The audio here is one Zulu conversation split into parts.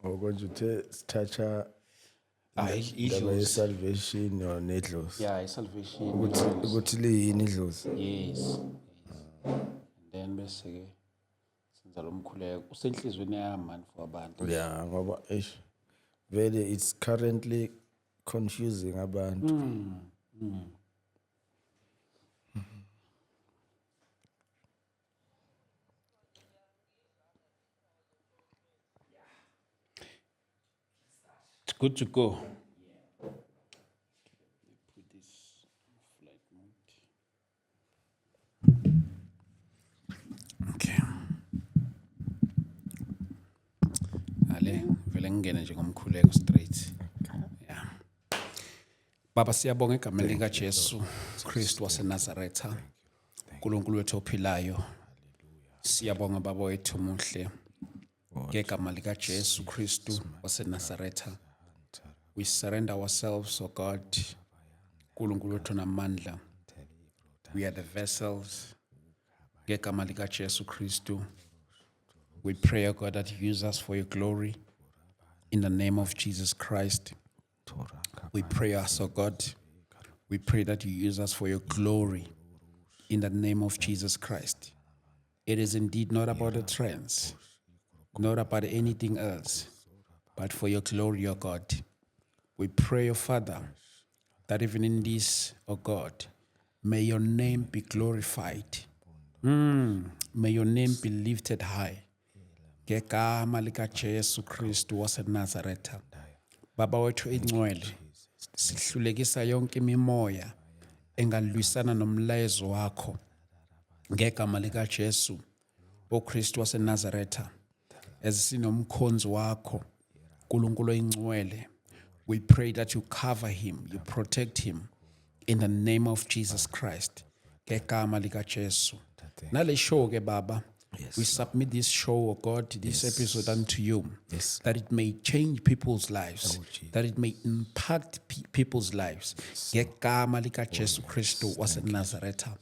Okonje uthe sithatha indaba idlozi. ye-salvation or nedlozi. Yeah, salvation. Ukuthi liyini idlozi? Yes. And then bese-ke senza lo mkhuleko usenhlizweni yami mani for abantu. Yeah, ngoba vele it's currently confusing abantu. It's good to go. Put this flight mode. Okay. Ale vele ngene nje ngomkhuleko straight. Yeah. Baba siyabonga egameni lika Jesu Kristu waseNazaretha. uNkulunkulu wethu ophilayo. Siyabonga baba wethu muhle. Ngegama lika Jesu Kristu waseNazaretha. We surrender ourselves, O God. uNkulunkulu wethu namandla. We are the vessels. Ngegama lika Jesu Kristu. We pray, O God, that you use us for your glory. In the name of Jesus Christ. We pray us, O God. We pray that you use us for your glory. In the name of Jesus Christ. It is indeed not about the trends, not about anything else, but for your glory, O God. We pray, O Father, that even in this, O God, may your name be glorified. May your name be lifted high. Ngegama lika Jesu Kristu waseNazaretha. Baba wethu engcwele, sihlulekisa yonke imimoya engalwisana nomlayezo wakho. Ngegama lika Jesu, o Kristu waseNazaretha, esinomkhonzi wakho, uNkulunkulu oyingcwele. We pray that you cover him, you protect him in the name of Jesus Christ. Ngegama lika Jesu. Nale show ke Baba, we submit this show, O God, this episode unto you, that it may change people's lives, that it may impact people's lives. Ngegama lika Jesu Kristu waseNazaretha.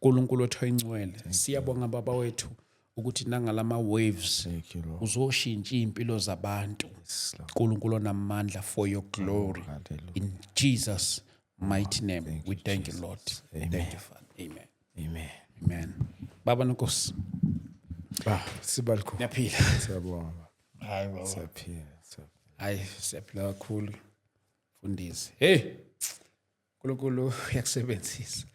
uNkulunkulu wethu oyingcwele, siyabonga Baba wethu ukuthi nangalama waves uzoshintsha impilo zabantu. uNkulunkulu namandla for your glory. In Jesus' mighty name, we thank you, Lord. Thank you, Father. Amen. Amen. Amen. Baba Nkosi. Sibalikho. Ngiyaphila. Siyabonga. Hayi baba. Siyaphila. Hayi siyaphila kakhulu. Fundisi. Hey. uNkulunkulu uyakusebenzisa.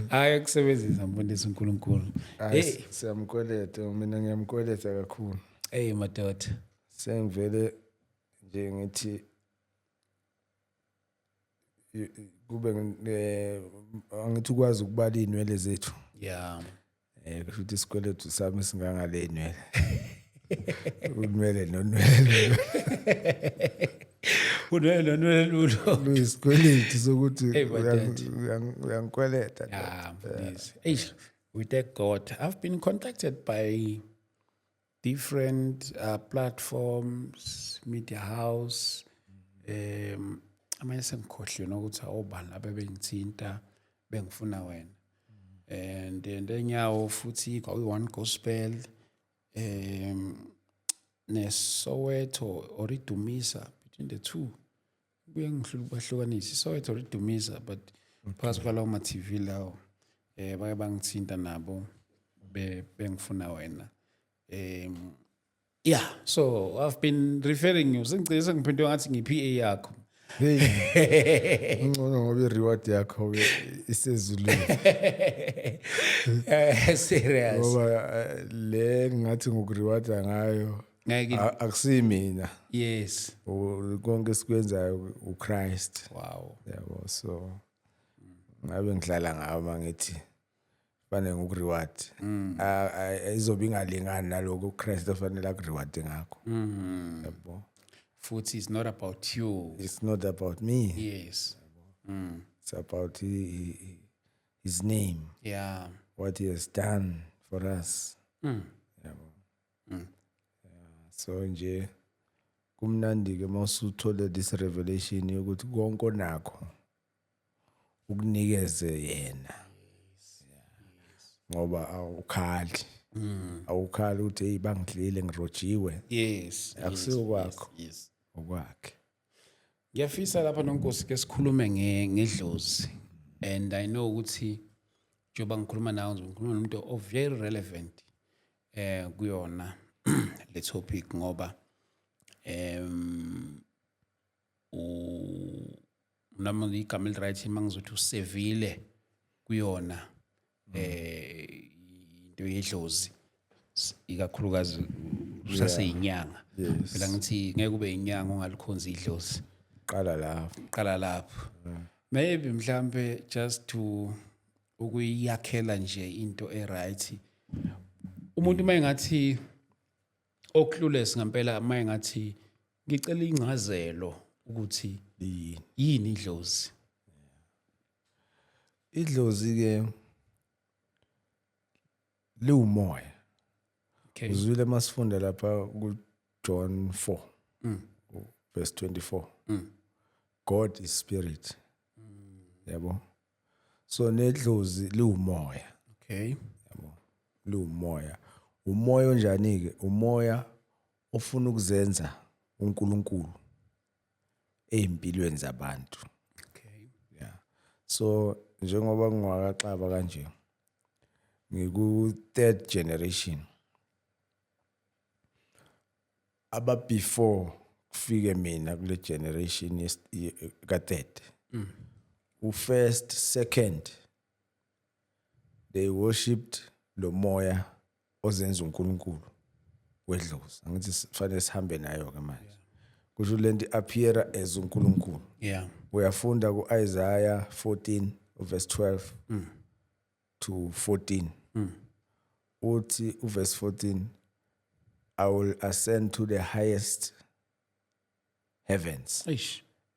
Hayi uyakusebenzisa mfundisi uNkulunkulu. Hey, siyamkweleta, mina ngiyamkweleta kakhulu. Hey madoda. Sengivele nje ngithi kube angithi ukwazi ukubala inwele zethu. Yeah. Kusho ukuthi isikweletu sami singangale inwele. Unwele nonwele. Unwele nonwele. Luyisikweletu sokuthi uyangikweleta. Yeah, hey, we thank God. I've been contacted by different platforms, media house, amanye sengikhohle nokuthi awubani abebengithinta bengifuna wena. And then nyawo futhi kwayi-One Gospel neSoweto or iDumisa, between the two kuye ngihlula ukubahlukanisa. iSoweto or iDumisa, but phakathi kwalawo ma-TV lawo bake bangithinta nabo bengifuna wena. Yeah, so I've been referring you. Sengicela sengiphendwe ngathi ngi-PA yakho. Hey, ngcono ngoba i-reward yakho isezulwini. Serious. Ngoba le ngathi ngikurewarda ngayo akusimina. Yes. Konke esikwenzayo uChrist. Wow. Yabo, so ngabe ngihlala ngayo mangithi fanele ngikuReward. Izobe ingalingani naloko uChrist ofanele akuReward ngakho. Yabo. Futhi is not about you. It's not about me. Yes. It's about his name. Yeah. What he has done for us. Yabo. So nje kumnandi ke mawusuthole this revelation yokuthi konke onakho ukunikeze yena. Ngoba awukhali. awukhali ukuthi hey bangidlile ngirojiwe Yes. akusiyo kwakho Yes. okwakhe. Ngiyafisa lapha noNkosi ke sikhulume ngedlozi, and I know ukuthi njengoba ngikhuluma nawe ngikhuluma nomuntu o very relevant kuyona le topic ngoba nami igama eli-right mangizothi usevile kuyona into yedlozi ikakhulukazi usaseyinyanga. Phela ngithi ngeke ube inyanga ungalikhonzi idlozi. Qala lapho. Maybe mhlambe just to ukuyakhela nje into eright. Umuntu mayengathi oclueless ngempela mayengathi ngicela ingcazelo ukuthi yini idlozi. Idlozi ke liwumoya. Okay. Uzwile masifunda lapha ku John 4 verse 24. God is spirit. Yabo. So nedlozi liwumoya. Okay. Yabo. Liwumoya. Umoya onjani ke? Umoya ofuna ukuzenza uNkulunkulu ezimpilweni zabantu. Okay. Yeah. So njengoba ngwakaXaba kanje ngiku third generation. Aba before kufike mina kule generation ka third. First, second, they worshipped lo moya ozenza uNkulunkulu wedlozi. Angithi kufanele sihambe nayo ke manje. Kusho lento appear as uNkulunkulu. Yeah. Uyafunda ku Isaiah 14 verse 12 to 14. Uthi verse 14, I will ascend to the highest heavens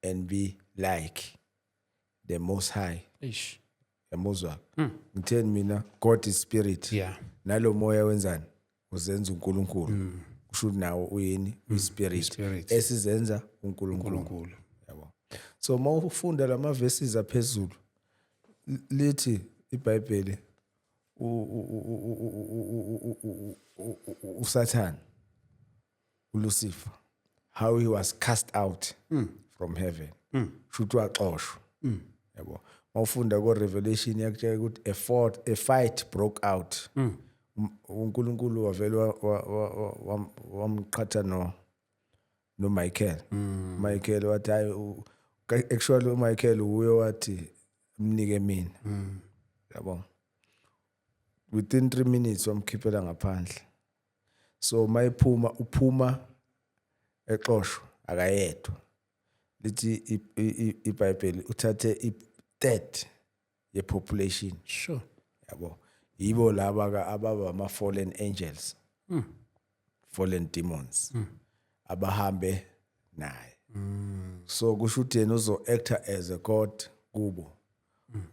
and be like the Most High. Yamuzwa. Ngitheni mina God is spirit. Yeah. Nalo moya wenzani? Uzenza uNkulunkulu. Kusho nawo uyini? Uspirit. Esizenza uNkulunkulu. Yabo. So mawufunda lama verses aphezulu lithi iBhayibheli uSatan uLucifer how he was cast out from heaven. Shuthi waxoshwa. Yabo. Mawufunda ko Revelation yakutshela ukuthi a fight broke out. uNkulunkulu wavela wamqhatha no Michael. Michael wathi hayi actually uMichael uye wathi mnike mina. Yabo. Within 3 minutes wamkhiphela ngaphandle. So mayiphuma uphuma exoshwa akayedwa. Lithi iBhayibheli uthathe i-third ye-population. Sure. Yabo. Yibo laba ababa ama fallen angels. Fallen demons. Abahambe naye. So kusho ukuthi yena uzo actor as a god kubo.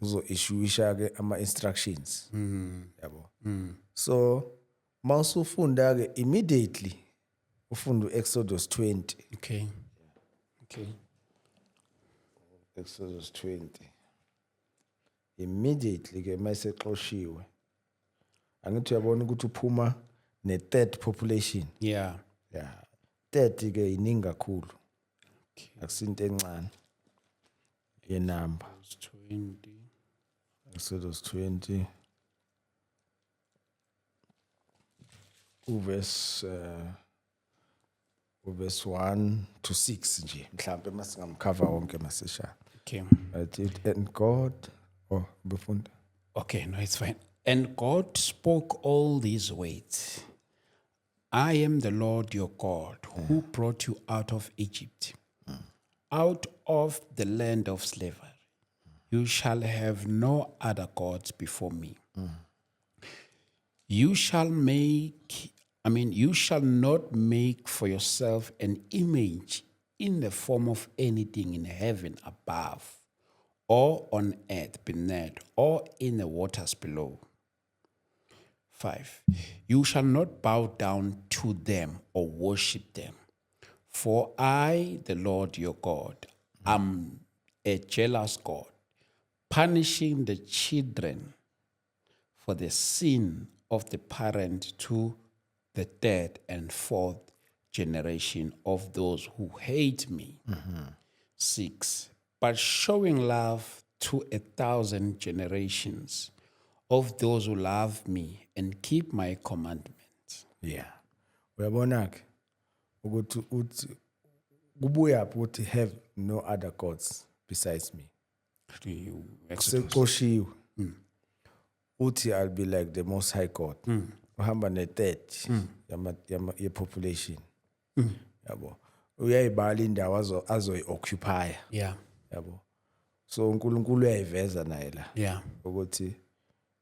Uzo issueisha ke ama instructions. Yabo. So mawusufunda ke immediately ufunda uExodus 20. Okay. Okay. Exodus 20. Immediately ke mayisexoshiwe. Angithi uyabona ukuthi uphuma ne-third population. Yeah. Yeah. Third ke iningi kakhulu. Akusinto encane. Yenamba. 20. Exodus 20. Verse 1 to 6 nje. Mhlambe masingamcover wonke masesha. Okay. And God befunda. Okay, no, it's fine. And God spoke all these words. I am the Lord your God, who brought you out of Egypt, out of the land of slavery. You shall have no other gods before me. You shall not make for yourself an image in the form of anything in heaven above, or on earth beneath, or in the waters below. 5. You shall not bow down to them or worship them. For I, the Lord your God, am a jealous God, punishing the children for the sin of the parent to the third and fourth generation of those who hate me. 6. But showing love to 1,000 generations of those who love me and keep my commandments. Yeah. Uyabona ke ukuthi uthi kubuya ukuthi have no other gods besides me. Exodus. Seqoshiwe. Uthi I'll be like the most high God. Uhamba ne-third ye population. Yabo. Uyayibala indawo azoyi-occupy. Yeah. Yabo. So uNkulunkulu uyayiveza naye la. Yeah. Ukuthi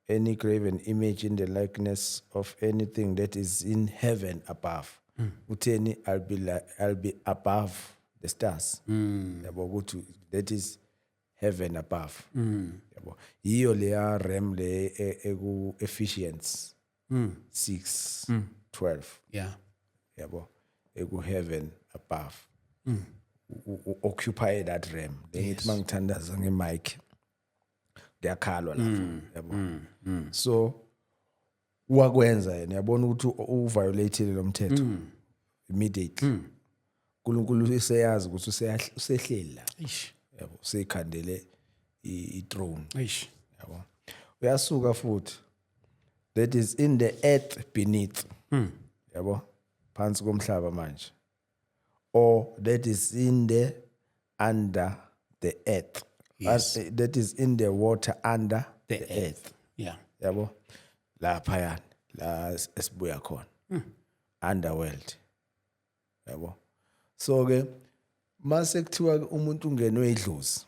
any graven image in the likeness of anything that is in heaven above. Utheni I'll be above the stars. Yabo ukuthi that is heaven above. Yabo. Iyo leya rem le eku Ephesians 6:12. Yeah. Yabo. Eku heaven above. Occupy that realm. Lengithi mangithandaza ngemic. Kuyakhalwa lapho. Yabo. So wakwenza yena yabona ukuthi uviolated lo mthetho immediately. uNkulunkulu useyazi ukuthi usehleli la. Yabo. Usekhandele I-throne. Yabo. Uyasuka futhi. That is in the earth beneath. Yabo. Phansi komhlaba manje. Or that is in the under the earth. Yes. That is in the water under the earth. Yeah. Yabo. Laphayana la esibuya khona. Underworld. Yabo. So ke mase kuthiwa umuntu ungenwe idlozi.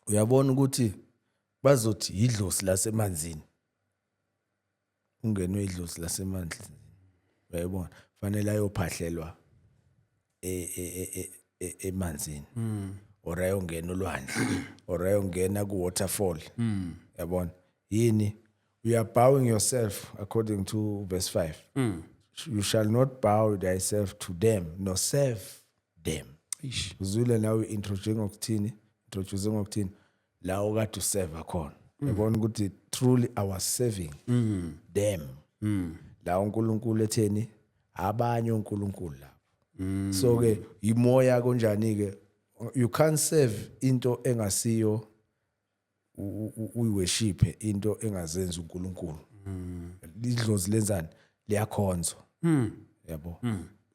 Uyabona ukuthi bazothi idlozi lasemanzini. Ungenwe idlozi lasemanzini. Uyayibona? Fanele ayophahlelwa emanzini. Or ayongena olwandle. Or ayongena ku waterfall. Yabona? Yini? You are bowing yourself according to verse 5. You shall not bow thyself to them nor serve them. Uzule nawe introduce ngokuthini la okade userve khona. Yabona ukuthi truly I was serving them. La uNkulunkulu etheni abanye uNkulunkulu lapho. So ke imoya konjani ke you can't serve into engasiyo uyiworship into engazenza uNkulunkulu. Idlozi lenzani liyakhonzwa. Yabo.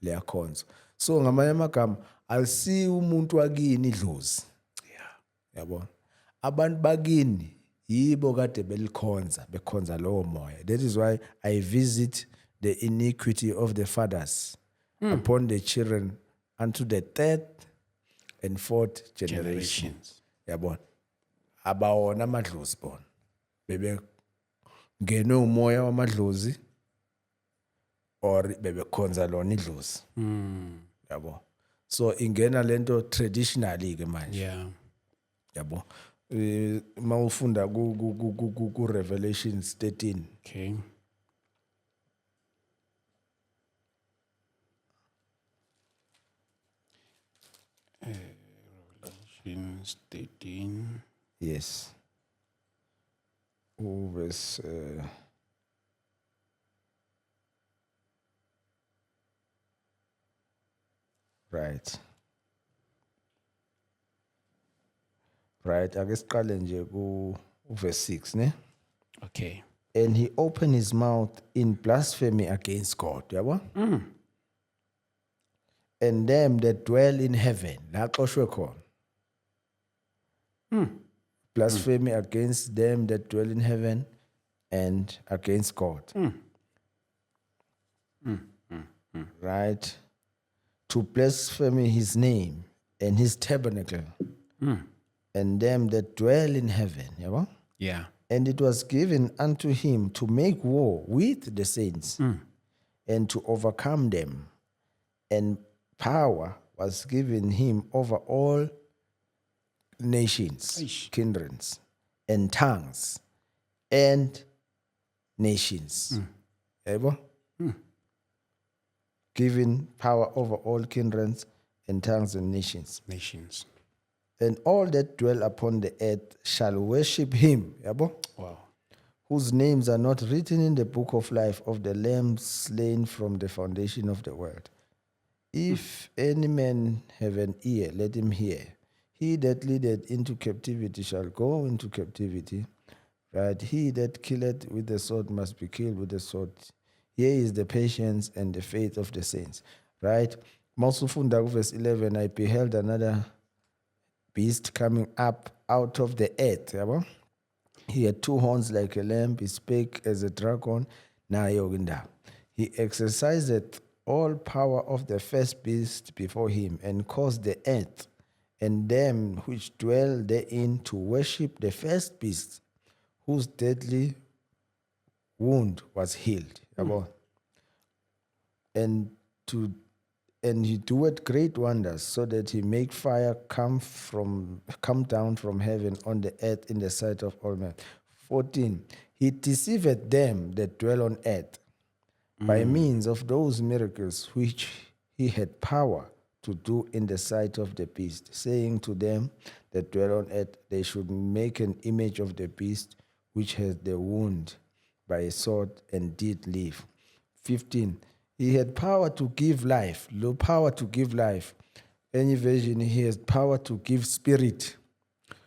Liyakhonzwa. So ngamanye amagama alisi umuntu wakini idlozi. Yeah. Yabo. Abantu bakini yibo kade bekhonza lowo moya. That is why I visit the iniquity of the fathers upon the children unto the third and fourth generations. Yabo. Abawona amadlozi bona. Bebe ngenwe umoya wamadlozi or bebe khonza lona idlozi. Yabo. So ingena lento traditionally ke manje. Yeah. Yabo. Mawufunda ku Revelations 13. Okay. Revelations 13. Yes. Verse right. Right, ake siqale nje ku verse 6 ne. Okay. And he opened his mouth in blasphemy against God, yabo? And them that dwell in heaven, la xoshwe khona. Blasphemy against them that dwell in heaven and against God. Right? To blaspheme his name and his tabernacle. And them that dwell in heaven, yabo? Yeah. And it was given unto him to make war with the saints and to overcome them. And power was given him over all nations, kindreds, and tongues, and nations. Ever? Given power over all kindreds, and tongues, and nations. Nations. And all that dwell upon the earth shall worship him. Yabo? Wow. whose names are not written in the book of life of the Lamb slain from the foundation of the world. If any man have an ear, let him hear. He that leadeth into captivity shall go into captivity. Right? He that killeth with the sword must be killed with the sword. Here is the patience and the faith of the saints. Right? Masufunda verse 11, I beheld another beast coming up out of the earth. Yabo? He had 2 horns like a lamb. He spake as a dragon. He exercised all power of the first beast before him, and caused the earth and them which dwell therein to worship the first beast, whose deadly wound was healed. And he doeth great wonders, so that he make fire come down from heaven on the earth in the sight of all men. 14. He deceiveth them that dwell on earth by means of those miracles which he had power to do in the sight of the beast, saying to them that dwell on earth, they should make an image of the beast which had the wound by a sword and did live. 15. He had power to give life. Low power to give life. Any version, he has power to give spirit.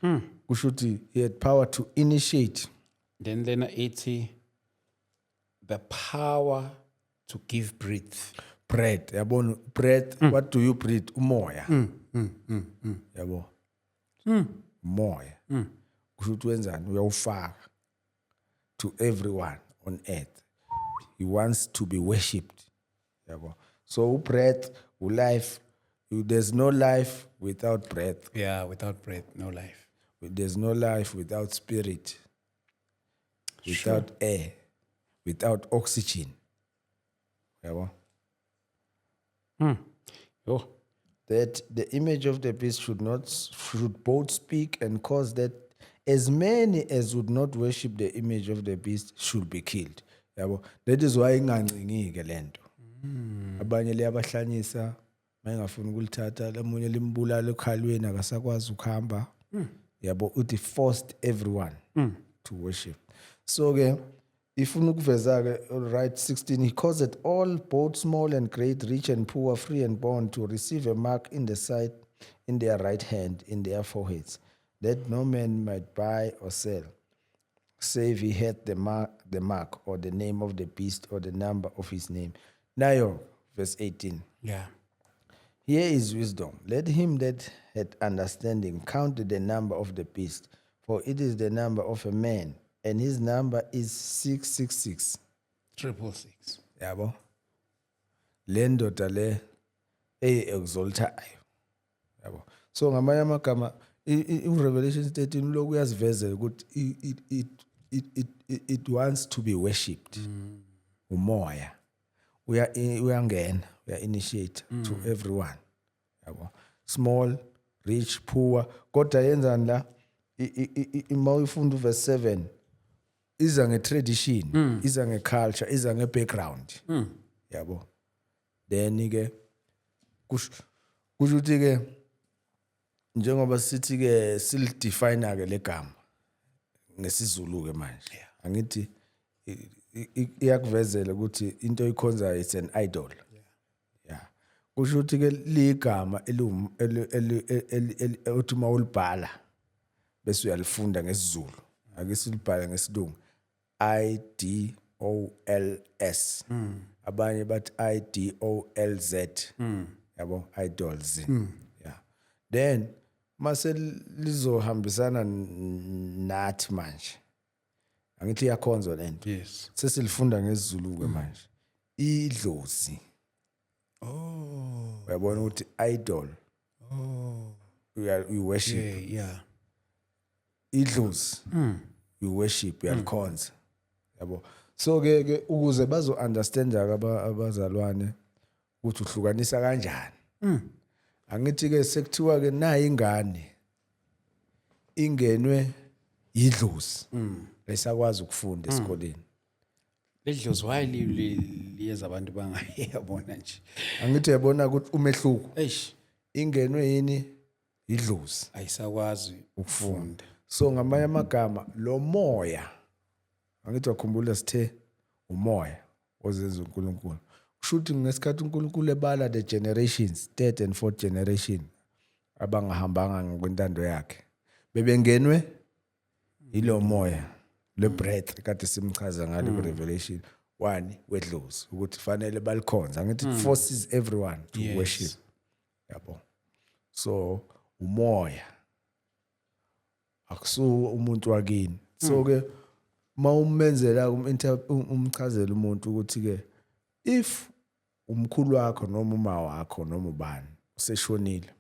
Kushuti, he had power to initiate. Then 80, the power to give breath. Breath. Yabo, breath. What do you breathe? Umoya. Yabo. Umoya. Kushuti wenzani uyawufaka to everyone on earth. He wants to be worshipped. So breath, life, there's no life without breath. Yeah, without breath, no life. There's no life without spirit, without air, without oxygen. That the image of the beast should both speak and cause that as many as would not worship the image of the beast should be killed. That is why ingancingike lento. Abanye liyabahlanyisa mayengafuni ukulithatha lamunye limbulala ekhalweni akasakwazi ukuhamba. Yabo uthi forced everyone to worship. So ke ifuna ukuveza ke all right 16, he caused all both small and great, rich and poor, free and bond to receive a mark in the side, in their right hand, in their foreheads, that no man might buy or sell, save he had the mark or the name of the beast or the number of his name. Now, verse 18. Yeah. Here is wisdom. Let him that had understanding count the number of the beast, for it is the number of a man, and his number is 666. 666. Yabo. Le ndoda le exaltayo. Yabo. So ngamanye amagama Revelation 13 lokhu uyazivezela ukuthi it wants to be worshipped. Umoya. We are initiate to everyone. Small, rich, poor. Kodwa yenzani la? Ima uyifunda verse 7. Iza nge-tradition, iza nge-culture, iza nge-background. Yabo. Then ke kusho ukuthi ke njengoba sithi ke silidefine ke legama ngesizulu ke manje. Angithi iyakuvezela ukuthi into oyikhonzayo is an idol. Yeah. Kusho ukuthi ke ligama uthi mawulibhala bese uyalifunda ngesizulu. Ake silibhala ngesilungu. IDOLS. Abanye bathi IDOLZ. Yabo, idols. Yeah. Then mase lizohambisana nathi manje. Angithi iyakhonzwa lento. Yes. Sesilifunda ngesizulu ke manje. Idlozi. Uyabona ukuthi idol. You worship. Yeah. Idlozi. You worship, uyalikhonza. Yabo. So ke ukuze bazo understand abazalwane ukuthi uhlukanisa kanjani. Angithi ke sekuthiwa ke nayi ingane ingenwe idlozi. Lesakwazi ukufunda esikoleni. Ledlozi wayeliyeza abantu bangayabona nje. Angithi yabona ukuthi umehluko. Eish, Ingenwe yini idlozi ayisakwazi ukufunda. So ngamanye amagama lo moya angithi wakhumbula sithe umoya ozenza uNkulunkulu. Kushuthi ngesikhathi uNkulunkulu ebala the generations, third and fourth generation abangahambanga ngokwentando yakhe. Bebengenwe ilo moya le breath kade simchaza ngalo ku-Revelation 1 wedlozi ukuthi fanele balikhonza. Angithi it forces everyone to worship. Yabo. So umoya akusu umuntu wakini. So ke mawumenzela umchazela umuntu ukuthi ke if umkhulu wakho noma uma wakho noma ubani useshonile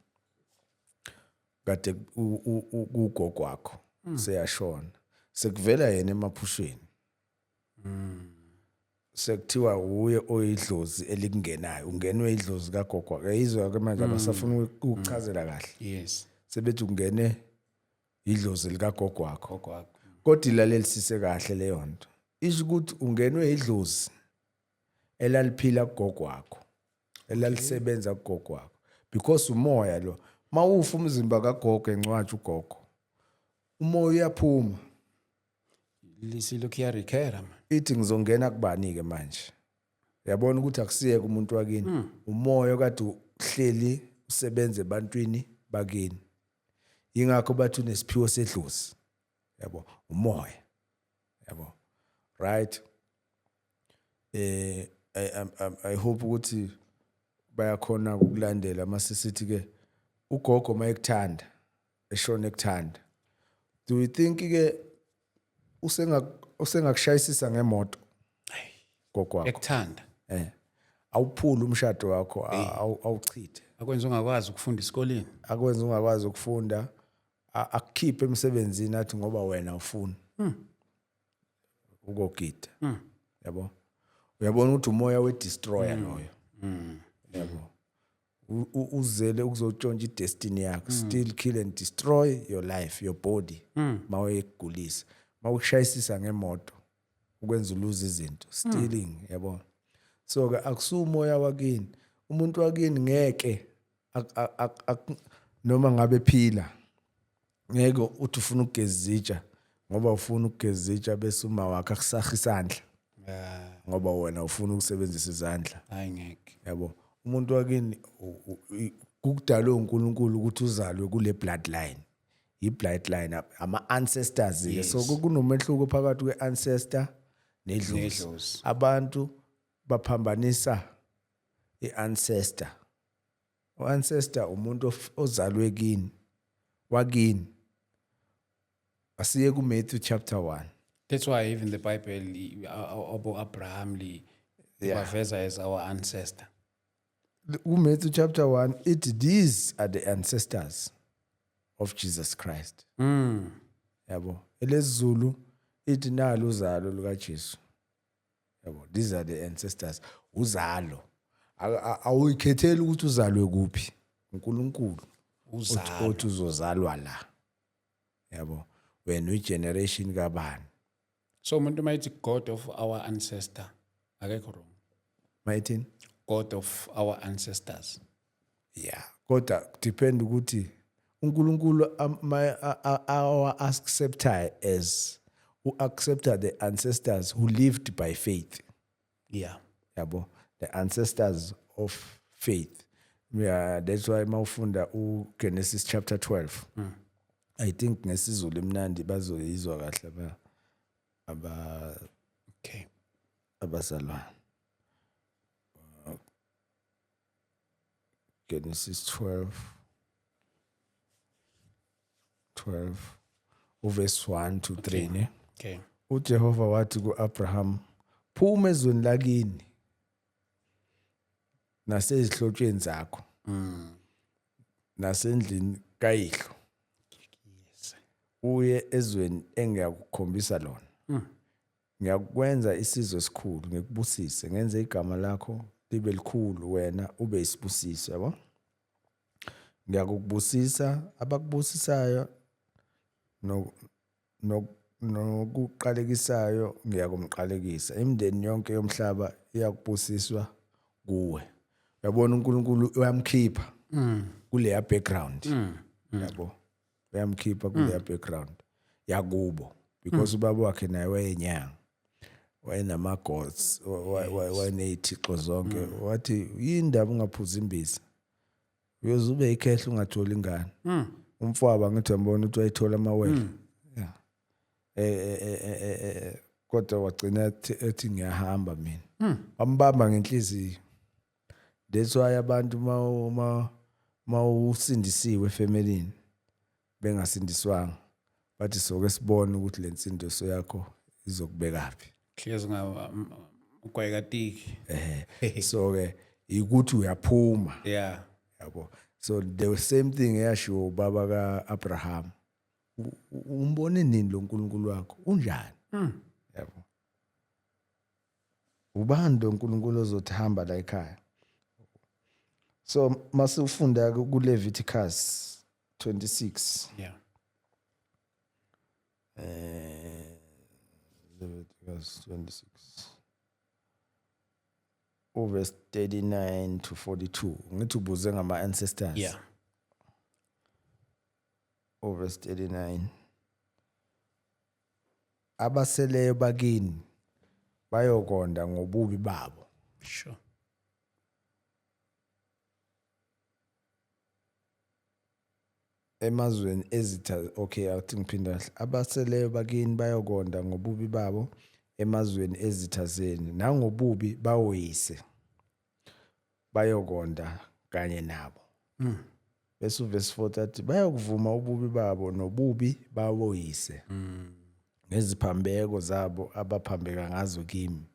kade ugogo wakho seyashona sekuvela yena emaphusheni sekuthiwa uye oyidlozi elikungenayo ungenwe idlozi kagogo wakho yizwa ke manje abasafuna ukuchazela kahle yes sebethi ungene idlozi likagogo wakho kodwa ilalelisise kahle leyo nto isho ukuthi ungenwe idlozi elaliphila kugogo wakho elalisebenza kugogo wakho because umoya lo mawufa umzimba kagogo encwatsha ugogo umoya uyaphuma lisilokhu yarekhera man ithi ngizongena kubani ke manje uyabona ukuthi akusiyeke umuntu wakini umoya kade uhleli usebenza ebantwini bakini ingakho bathi unesiphiwo sedlozi yabo umoya yabo right I hope ukuthi bayakhona ukulandela masisithi ke ugogo mayekuthanda eshona ekuthanda do you think ke usengakushayisisa ngemoto gogo wakho ekuthanda awuphula umshado wakho awuchithe akwenza ungakwazi ukufunda esikoleni akwenza ungakwazi ukufunda akukhiphe emsebenzini athi ngoba wena ufuna ukogida yabo uyabona ukuthi umoya we-destroyer loyo yabo uzele ukuzotshontsha i-destiny yakho still kill and destroy your life your body mawuyegulisa mawushayisisa ngemoto ukwenza uluza izinto stealing yabo so ke akusumoya wakini umuntu wakini ngeke noma ngabe phila ngeke uthi ufuna ukugeza izitsha ngoba ufuna ukugeza izitsha bese uma wakhe akusaha isandla ngoba wena ufuna ukusebenzisa izandla hayi ngeke yabo umuntu wakini kukudalwe uNkulunkulu ukuthi uzalwe kule bloodline i-bloodline ama ancestors so kunomehluko phakathi kwe-ancestor nedlozi abantu baphambanisa i-ancestor u-ancestor umuntu ozalwe kini wakini asiye ku Matthew chapter 1 that's why even the Bible abo Abraham baveza as our ancestor Matthew chapter 1 these are the ancestors of Jesus Christ yabo elezulu ithi nalo uzalo luka Jesu yabo these are the ancestors uzalo awuyikhetheli ukuthi uzalwe kuphi uNkulunkulu uzalo uthi uzozalwa la yabo wena ugeneration kabani so umuntu mayithi God of our ancestor akekho wrong mayithini God of our ancestors yeah kodwa depend ukuthi uNkulunkulu our acceptor as who accepted the ancestors who lived by faith yeah yabo the ancestors of faith that's why mawufunda uGenesis chapter 12 I think ngesizulu emnandi bazoyizwa kahle okay abazalwane Genesis 12 verse 1 to 3 ne okay uJehova wathi kuAbraham phuma ezweni lakini nasezihlotsheni zakho nasendlini kayihlo uye ezweni engiyakukhombisa lona ngiyakwenza isizwe esikhulu ngikubusise ngenze igama lakho libe likhulu wena ube isibusiso yabo ngiyakubusisa abakubusisayo nokuqalekisayo ngiyakumqalekisa imindeni yonke yomhlaba iyakubusiswa kuwe yabona uNkulunkulu uyamkhipha kule background yabo uyamkhipha kule background yakubo because ubaba wakhe naye wayenyanga wayenama gods wayenezithixo zonke wathi yindaba ungaphuza imbiza uyoze ube ikhehla ungatholi ingane umfowabo ngithi ambona ukuthi wayithola amawele kodwa wagcina ethi ngiyahamba mina ambamba ngenhliziyo. That's why abantu mawusindisiwe efemelini bengasindiswanga bathi soke sibone ukuthi lensindiso yakho izokubekaphi. Hlezi ukwayekatiki. So ke ukuthi uyaphuma. Yeah. Yabo. So the same thing eyashiwo baba kaAbraham. Umbone nini lo nkulunkulu wakho? Unjani? Yabo. Ubani lo nkulunkulu ozothamba la ekhaya? So masifunda ku Leviticus 26. Yeah. Leviticus 26. Verse 39 to 42. Ngithi ubuze ngama ancestors. Yeah. Verse 39. Abaseleyo bakini bayokonda ngobubi babo. Sure. Emazweni ezitha okay athi ngiphinda abaseleyo bakini bayokonda ngobubi babo emazweni ezitha zeni nangobubi bawoyise bayokonda kanye nabo. Bese verse 40 bayokuvuma ububi babo nobubi bawoyise ngeziphambeko zabo abaphambeka ngazo kimi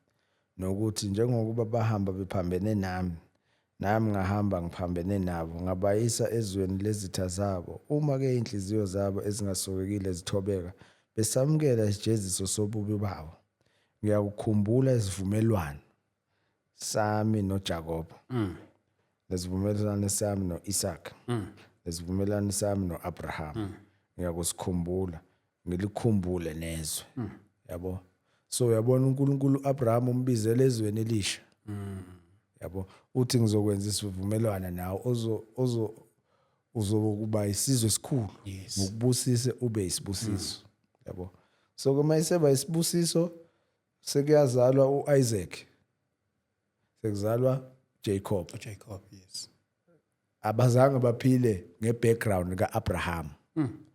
nokuthi njengokuba bahamba bephambene nami ngahamba ngiphambene nabo ngabayisa ezweni lezitha zabo. Uma ke inhliziyo zabo ezingasokekile zithobeka besamukela isijeziso sobubi babo ngiyakukhumbula isivumelwano sami noJakob lesivumelwano sami noIsaac lesivumelwano sami noAbraham ngiyakusikhumbula ngilikhumbule nezwe. Yabo. So uyabona uNkulunkulu uAbraham umbizele ezweni elisha. Yabo uthi ngizokwenza isivumelwano nawe uzokuba isizwe esikhulu ngokubusise ube isibusiso. Yabo. So kuma iseba isibusiso sekuyazalwa uIsaac sekuzalwa Jacob. Yes. Abazange baphile ngebackground kaAbraham.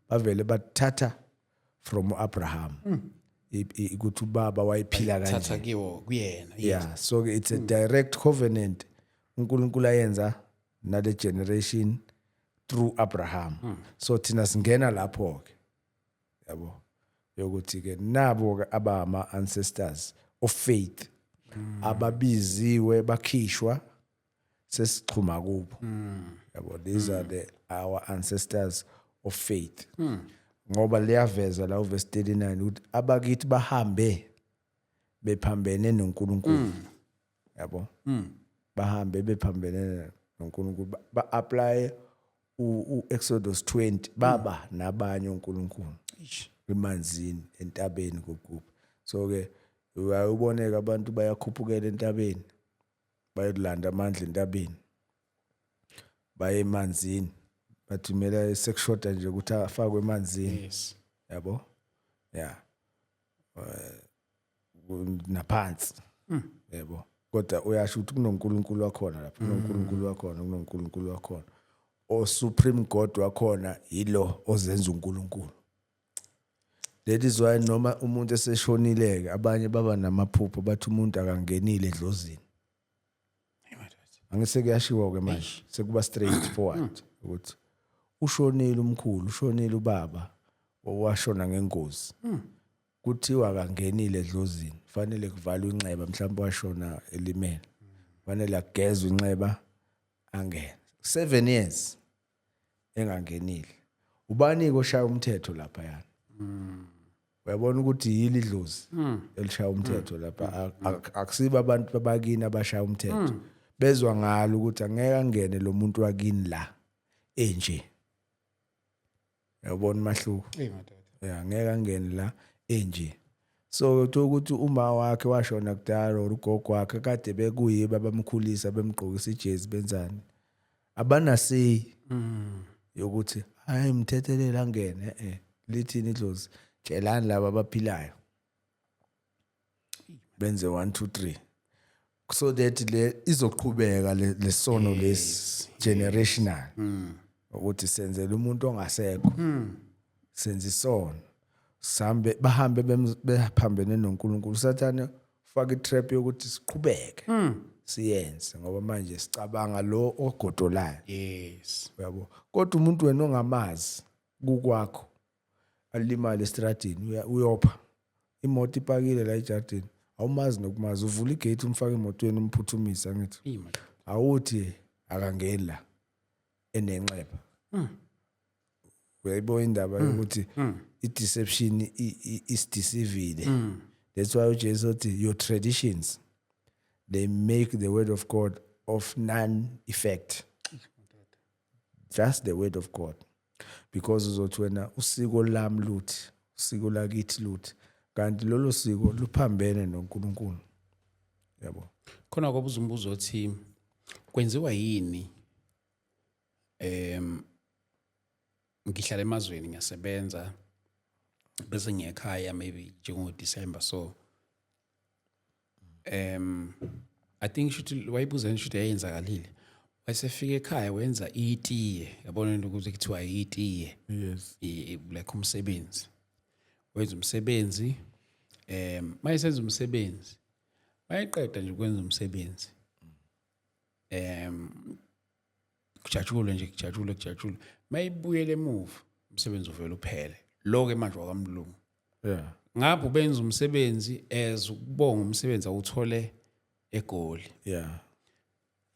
Bavele bathatha from Abraham. Ukuthi ubaba wayiphila kanje. Thatha kiwo kuyena. Yeah, so it's a direct covenant uNkulunkulu ayenza nale generation through Abraham. So thina singena lapho ke. Yabo. Yokuthi ke nabo ke abama ancestors of faith ababiziwe bakhishwa sesichuma kubo. Yabo, these are our ancestors of faith. Ngoba liyaveza la verse 39 ukuthi abakithi bahambe bephambene noNkulunkulu. Yabo. Bahambe bephambene noNkulunkulu ba-apply uExodus 20 baba nabanye uNkulunkulu emanzini entabeni kokuphi. So ke uyaboneka abantu bayakhuphukela entabeni bayolanda amandla entabeni baye emanzini bathumela sekushoda nje ukuthi afakwe emanzini. Yes. Yabo. Yeah. Naphansi. Yebo. Kodwa uyasho ukuthi kunoNkulunkulu wakhona lapha kunoNkulunkulu wakhona kunoNkulunkulu wakhona. O supreme God wakhona yilo ozenza uNkulunkulu. That is why noma umuntu eseshonileke abanye baba namaphupho bathi umuntu akangenile edlozini. Angise kuyashiwa ke manje sekuba straight forward ukuthi ushonile umkhulu ushonile ubaba owashona ngengozi. Kuthiwa akangenile edlozini fanele kuvalwe inxeba mhlawumbe washona elimele fanele agezwe inxeba angene 7 years engangenile. Ubani koshaya umthetho lapha yana? Uyabona ukuthi yili idlozi elishaya umthetho lapha akusiba abantu babakini abashaya umthetho bezwa ngalo ukuthi angeke angene lo muntu wakini la enje. Uyabona mahluko? Yeah, angeke angene la enje. So ukuthi uma wakhe washona kudala ugogo wakhe kade bekuyiba bamkhulisa bemgqokisa ijezi benzani abanasi yokuthi hayi mthethelela angene lithini idlozi tshelani laba abaphilayo. benze 1 2 3 so that le izoqhubeka lesono les generational ukuthi senzele umuntu ongasekho senze isono sambe bahambe bephambene noNkulunkulu sathane ufaka itrap yokuthi siqhubeke siyenze ngoba manje sicabanga lo ogodolayo yes uyabo kodwa umuntu wena ongamazi kukwakho alimala estradini uyopha imoto ipakile la ejardini awumazi nokumazi uvula igate umfaka emotweni umphuthumisa ngithi awuthi akangeni la enenxeba uyayibona indaba yokuthi i-deception is deceived that's why uJesu uthi your traditions they make the word of God of none effect just the word of God because uzothi wena usiko lami luthi usiko lakithi luthi kanti lolo siko luphambene noNkulunkulu yabo khona kwabuza umbuzo othi kwenziwa yini ngihlala emazweni ngiyasebenza bese ngiyekhaya maybe njengo December so I think should wayibuzeni should ayenzakalile wasefika ekhaya wenza itiye yabona into ukuthi kuthiwa itiye yes like umsebenzi wenza umsebenzi mayisenza umsebenzi mayiqeda nje ukwenza umsebenzi kujatshule mayibuyele emuva umsebenzi uvela uphele lo ke manje wakamlungu yeah ngapho benza umsebenzi ukubonga umsebenzi awuthole eGoli yeah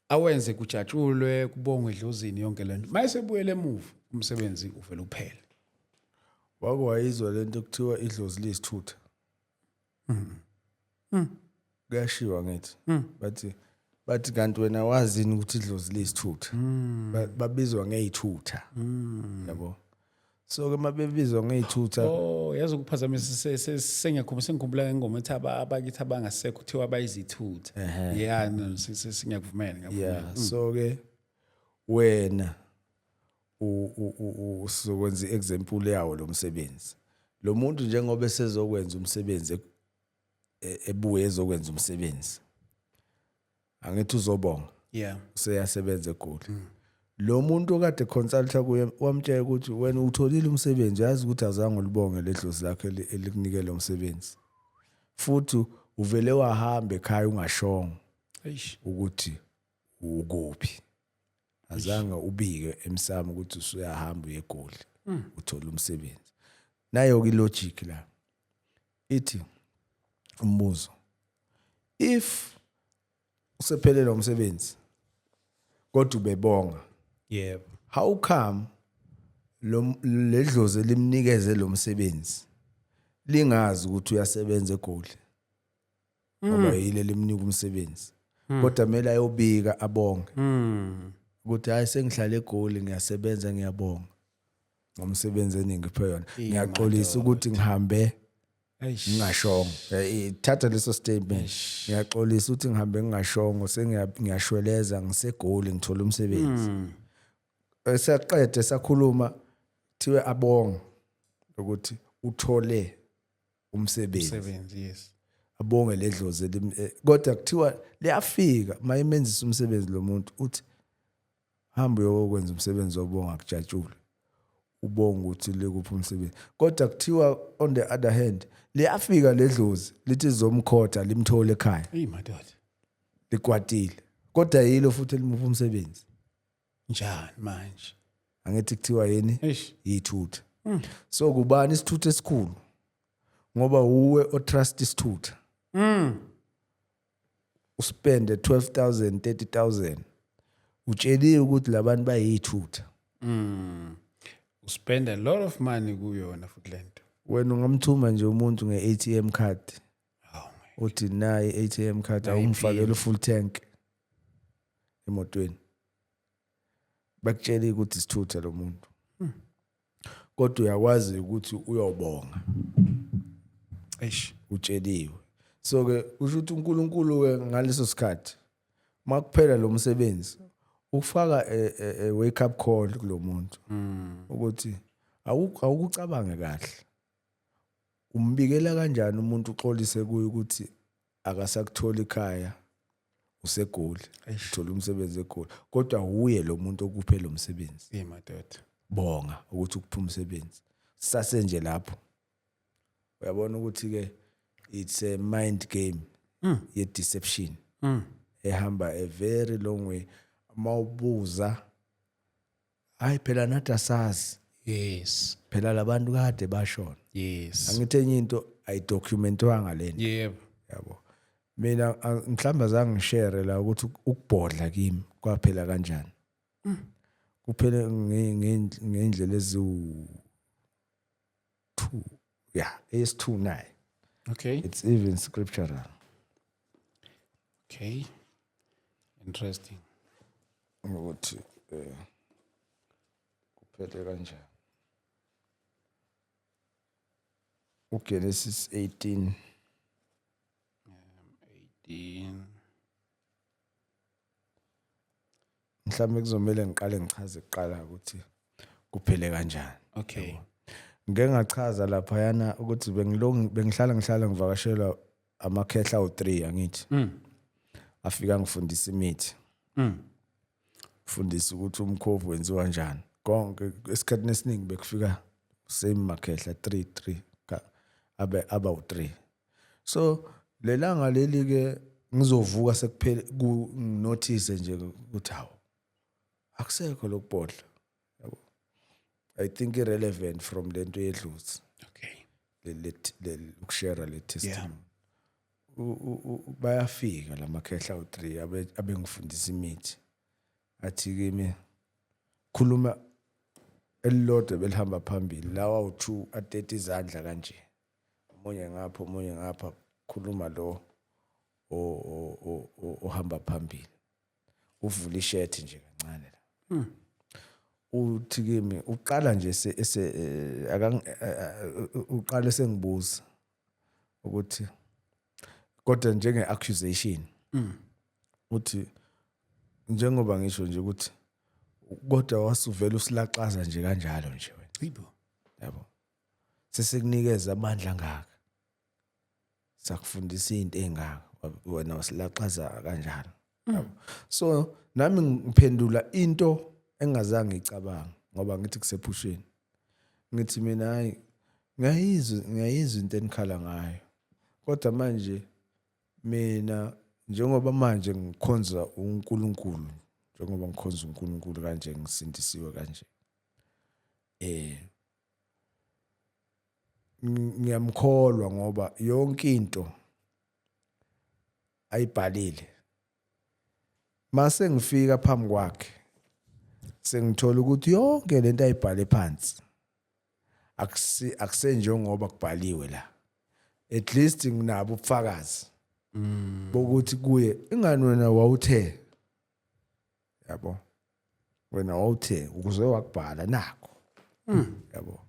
awenze kujatshulwe kubongwe edlozini yonke lento mayisebuyele emuva umsebenzi uvela uphele wakwayizwa lento kuthiwa idlozi lesithutha kuyashiwa ngithi bathi kanti wena wazini ukuthi idlozi lesithutha babizwa ngezithutha yabo so ke mabebizwa ngezithutha yazi ukuphazamisa sengikhumbula ngengoma ethi abakithi abangasekho kuthiwa abayizithutha yeah singiyakuvumela yeah so ke wena usokwenza iexample yawo lo msebenzi lo muntu njengoba esezokwenza umsebenzi ebuye ezokwenza umsebenzi angithi uzobonga yeah useyasebenza eGoli lo muntu okade consulta kuye wamtshela ukuthi wena utholile umsebenzi yazi ukuthi azange ulibonge ledlozi lakhe elikunikele lo msebenzi futhi uvele wahamba ekhaya ungashongo ukuthi ukuphi azange ubike emsamo ukuthi usuyahamba uyeGoli uthola umsebenzi nayo ke logic la ithi umbuzo if usephelele umsebenzi kodwa ubebonga yebo how come ledlozi limnikeze lo msebenzi lingazi ukuthi uyasebenza eGoli ngoba yile limnika umsebenzi kodwa kumele ayobika abonge ukuthi hayi sengihlala eGoli ngiyasebenza ngiyabonga ngomsebenzi eningiphe yona ngiyaxolisa ukuthi ngihambe ngingashongo thatha leso statement ngiyaxolisa ukuthi ngihambe ngingashongo ngiyashweleza ngiseGoli ngithola umsebenzi esaqede sakhuluma thiwe abonga ukuthi uthole umsebenzi yes abonge ledlozi kodwa kuthiwa liyafika mayimenzisa umsebenzi lo muntu uthi hamba uyokwenza umsebenzi wobonga kujatshule ubonga ukuthi lekuphi umsebenzi kodwa kuthiwa on the other hand liyafika ledlozi lithi zomkhotha limthole ekhaya madoda likwatile kodwa yilo futhi elimupha umsebenzi njani manje angithi kuthiwa yini yithutha so kubani isithutha esikhulu ngoba uwe o trust isithutha uspende 12,000 30,000 utsheliwe ukuthi labantu bayithutha uspend a lot of money kuyona futhi lento wena ungamthuma nje umuntu nge-ATM card uthi nayi i-ATM card awungifakele full tank emotweni bakutshela ukuthi isithutha lo muntu kodwa uyakwazi ukuthi uyobonga utsheliwe so ke kusho ukuthi uNkulunkulu ke ngaleso sikhathi makuphela lo msebenzi ufaka a wake up call kulo muntu ukuthi awukucabange kahle umbikela kanjani umuntu uxolise kuye ukuthi akasakuthola ikhaya usegoli uthola umsebenzi egoli kodwa uye lo muntu okuphe lo msebenzi madoda bonga ukuthi ukuphi umsebenzi sasenje lapho uyabona ukuthi ke it's a mind game ye deception ehamba a very long way mawubuza hayi phela nathi asazi yes phela labantu kade bashona yes angithi enye into ayidocumentwanga lento yebo yabo mina mhlamba azange ngishare la ukuthi ukubhodla kimi kwaphela kanjani kuphela ngendlela eziwu 2 yeah es2 naye okay it's even scriptural okay interesting ukuthi kuphele kanjani uGenesis 18 mhlawumbe kuzomela ngiqale ngichaze kuqala ukuthi kuphele kanjani okay ngeke ngachaza lapha yana ukuthi bengihlala ngivakashelwa amakhehla u3 angithi afika ngifundisa imithi fundisa ukuthi umkhovu wenziwa kanjani konke esikhatini esiningi bekufika same makhehla 3 aba u3 so lelanga leli ke ngizovuka sekuphele ku notice nje ukuthi hawo akusekho lokubhodla yabo I think irrelevant from lento yedluzi okay le ukushare le testimony bayafika lamakhehla u3 abengifundisa imithi athi kimi khuluma elilodwa belihamba phambili lawa u2 atete izandla kanje umunye ngapha khuluma lo ohamba phambili uvula ishirt nje kancane la uthi kimi uqala nje uqala sengibuza ukuthi kodwa njenge accusation uthi njengoba ngisho nje ukuthi kodwa wasuvela usilaxaza nje kanjalo nje wena yabo sesikunikeza amandla ngaka sakufundisa izinto ezingaka wena wasilaxaza kanjalo yabo so nami ngiphendula into engazange icabanga ngoba ngithi kusephusheni ngithi mina hayi ngiyayizwa into enikhala ngayo kodwa manje mina njengoba manje ngikhonza uNkulunkulu njengoba ngikhonza uNkulunkulu kanje ngisindisiwe kanje ngiyamkholwa ngoba yonke into ayibhalile mase ngifika phambi kwakhe sengithola ukuthi yonke lento ayibhale phansi akusenjengoba kubhaliwe la at least nginabo ubufakazi bokuthi kuye ingani wena wawuthe yabo wena wawuthe ukuze wakubhala nakho yabo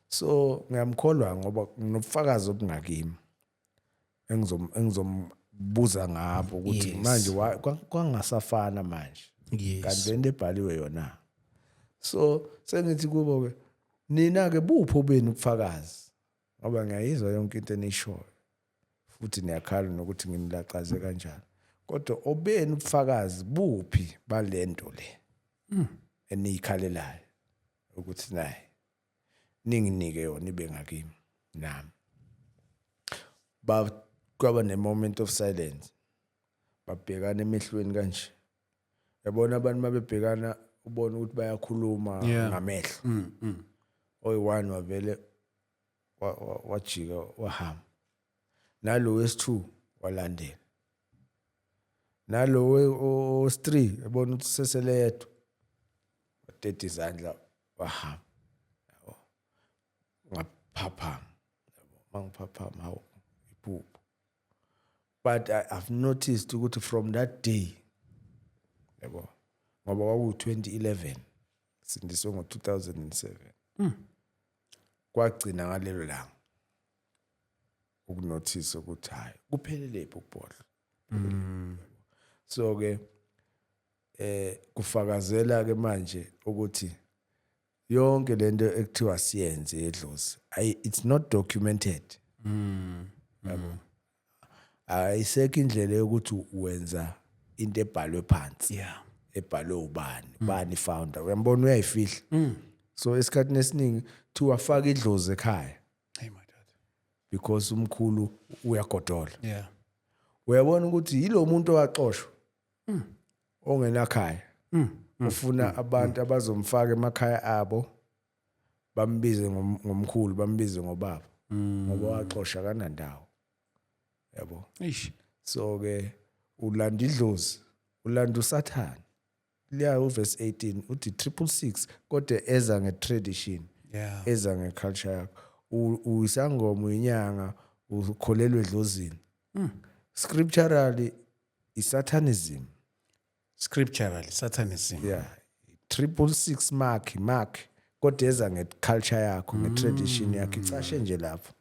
so ngiyamkholwa ngoba nginobufakazi obungakimi engizombuza ngabo ukuthi manje kwangasafana manje kanti lento ebhaliwe yona so sengithi kubo ke nina ke bupho benu ubufakazi ngoba ngiyayizwa yonke into enishoyo futhi niyakhala nokuthi nginilaxaze kanjani kodwa obeni ubufakazi buphi balento le eniyikhalelayo ukuthi naye ninginike yona ibe ngakimi nami kwaba ne moment of silence babhekana emehlweni kanje yabona abantu mabebhekana ubona ukuthi bayakhuluma ngamehlo oyi1 wavele wajika wahamba nalo wes2 walandela nalo wes3 yabona ukuthi seseledwa watete izandla wahamba yabo ngaphaphama yabo mangiphaphama hawo iphupho but I've noticed ukuthi from that day yabo ngoba kwaku 2011 sindiswe ngo2007 kwagcina ngalelo langa ukunotice ukuthi hayi kuphelele ukubhodla so ke kufakazela ke manje ukuthi yonke lento ekuthiwa siyenze edlozi it's not documented yabo ayisekho indlela yokuthi wenza into ebhalwe phansi Yeah. ebhalwe ubani founder uyambona uyayifihla so esikhathini esiningi thiwa faka idlozi ekhaya Hey my dad. because umkhulu uyagodola Yeah. uyabona ukuthi yilo muntu owaxoshwa ongenakhaya ufuna abantu abazomfaka emakhaya abo bambize ngomkhulu bambize ngobaba ngoba waxoshwa kanandawo yabo Eish. so ke ulanda idlozi ulanda uSathane liya uverse 18 uthi 666 kodwa eza ngetradition Yeah. eza ngeculture yakho uyisangoma uyinyanga ukholelwe edlozini scripturally isatanism Scripturally, Satanism. yeah 666 mark kodwa eza ngeculture yakho ngetradition yakho icashe nje lapho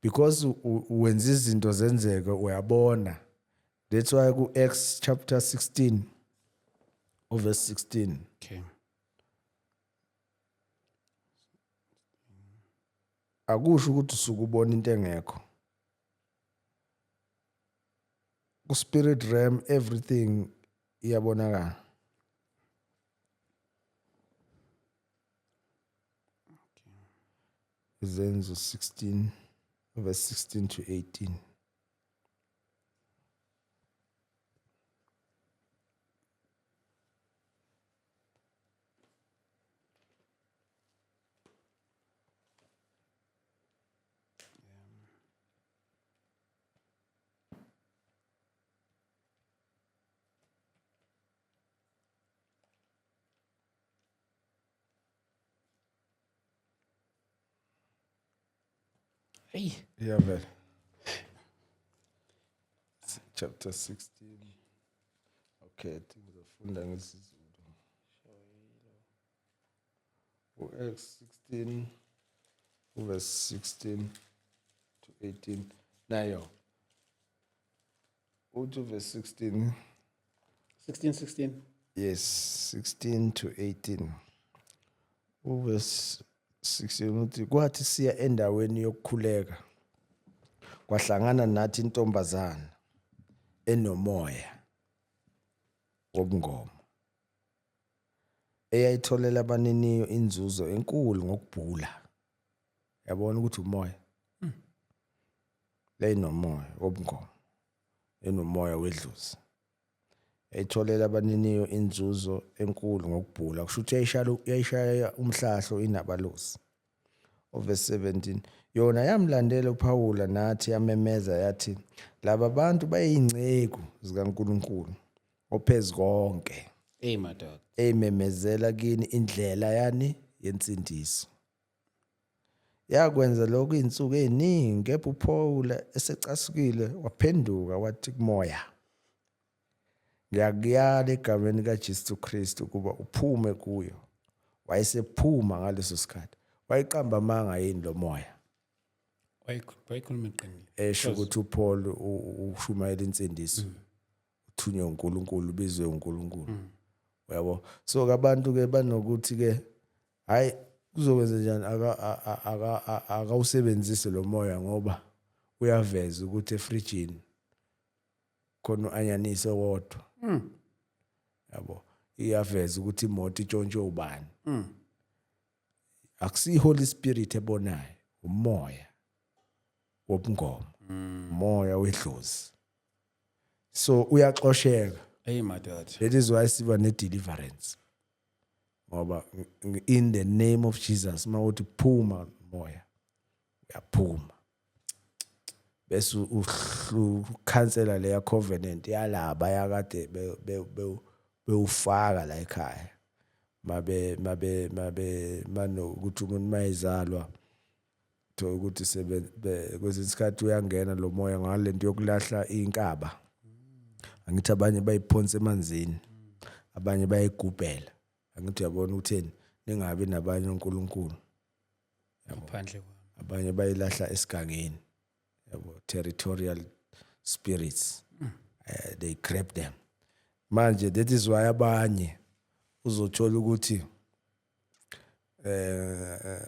because wenza izinto zenzeke uyabona that's why ku Acts chapter 16 verse 16 Okay. akusho ukuthi usukubona into engekho ku spirit realm everything iyabonakala Izenzo 16 verse 16 to 18 Hey. yeah vele chapter 16 okay I think uzofunda ngesizulu Acts 16 verse 16 to 18 nayo uthi verse 16 16. yes 16 to 18 verse 16 uthi kwathi siya endaweni yokukhuleka kwahlangana nathi intombazana enomoya wobungoma eyayitholela abaniniyo inzuzo enkulu ngokubhula yabona ukuthi umoya leyinomoya wobungoma enomoya wedlozi eyitholela abaniniyo inzuzo enkulu ngokubhula kusho ukuthi yayishaya umhlahlo inabalosi verse 17 yona yamlandela uPaula nathi yamemeza yathi laba bantu bayingceku zikaNkuluNkulu ophezukonke Hey my dad. ememezela kini indlela yani yensindiso yakwenza lokho izinsuku eziningi kepha uPaula esecasukile waphenduka wathi kumoya ngiyakuyala egameni kaJesu Kristu kuba uphume kuyo wayesephuma ngaleso sikhathi wayiqamba amanga yini lo moya Wayikhuluma iqinile. esho ukuthi uPaul ushumayela insindiso uthunywe uNkulunkulu bizwe uNkulunkulu uyabo so abantu ke banokuthi ke hayi kuzokwenza njani akawusebenzise lo moya ngoba uyaveza ukuthi efrijini khona uanyanise wodwa yabo iyaveza ukuthi imoto itshontshe ubani akusi Holy Spirit ebonayo umoya wobungoma umoya wedlozi so uyaxosheka Hey my dad. that is why siba ne deliverance ngoba in the name of Jesus mawuthi phuma moya uyaphuma bese ukhansela leya covenant yalaba yakade bewufaka la ekhaya mabe manokuthi umuntu mayizalwa to ukuthi kwesinye isikhathi uyangena lo moya ngalento yokulahla inkaba angithi abanye bayiphonsa emanzini abanye bayigubhela angithi uyabona utheni ningabi nabanye uNkulunkulu Ngaphandle kwami. abanye bayilahla esigangeni yabo territorial spirits they grab them manje that is why abanye uzothola ukuthi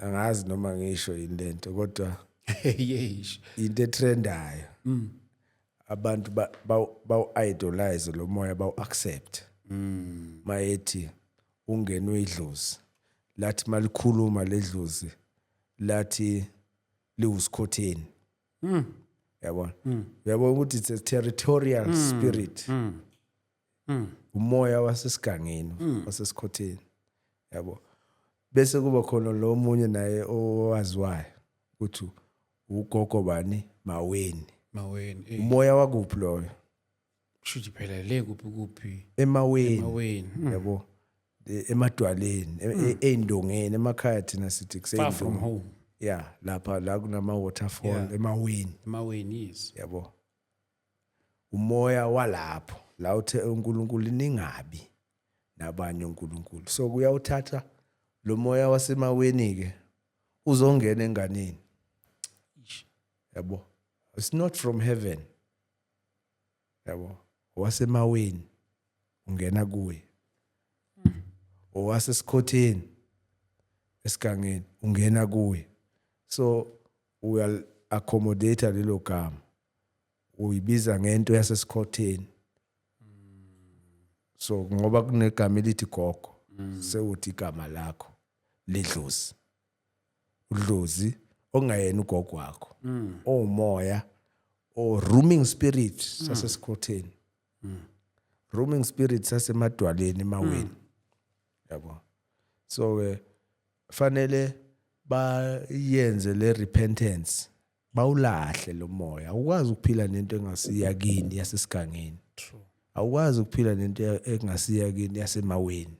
angazi noma ngisho yini lento kodwa Yesh. into etrendayo abantu bawu-idolize lo moya bawu-accept mayethi ungenwe idlozi lathi malikhuluma ledlozi lathi liwusikhotheni yabona uyabona ukuthi it's a territorial spirit umoya wasesigangeni wasesikhotheni yabo bese kuba khona lo munye naye owaziwayo ukuthi ugogo bani maweni umoya wakuphi loyo shuthi phela le kuphi emaweni yabo emadwaleni eindongeni emakhaya thina sithi far from home yeah lapha la kunama waterfall emaweni yes yabo umoya walapho la uthe uNkulunkulu ningabi nabanye uNkulunkulu so kuyawuthatha lo moya wasemaweni ke uzongena enganeni yabo it's not from heaven yabo wasemaweni ungena kuwe owasesikhotheni esigangeni ungena kuwe so uyal accommodate lelo gama uyibiza ngento yasesikhotheni so ngoba kunegama elithi gogo sewuthi igama lakho lidlozi udlozi ongayena ugogo wakho omoya o rooming spirit sasesikhotheni rooming spirit sasemadwaleni emaweni yabo so fanele bayenze le repentance bawulahle lo moya awukwazi ukuphila nento engasiya kini yasesigangeni true awukwazi ukuphila nento engasiya kini yasemaweni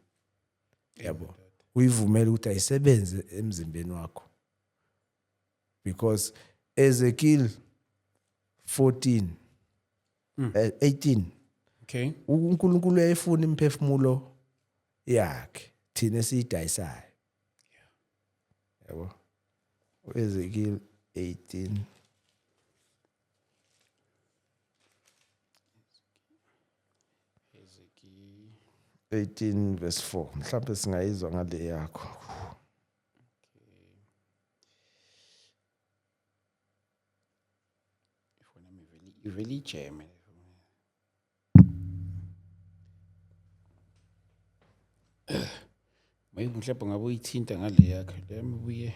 yabo uyivumela ukuthi ayisebenze emzimbeni wakho because Ezekiel 18 okay uNkulunkulu uyayifuna imphefumulo yakhe thina siyidayisayo yabo Ezekiel 18 verse 4 mhlawumbe singayizwa ngale yakho really jam maybe mhlawumbe ngabe uyithinta ngale yakho lami buye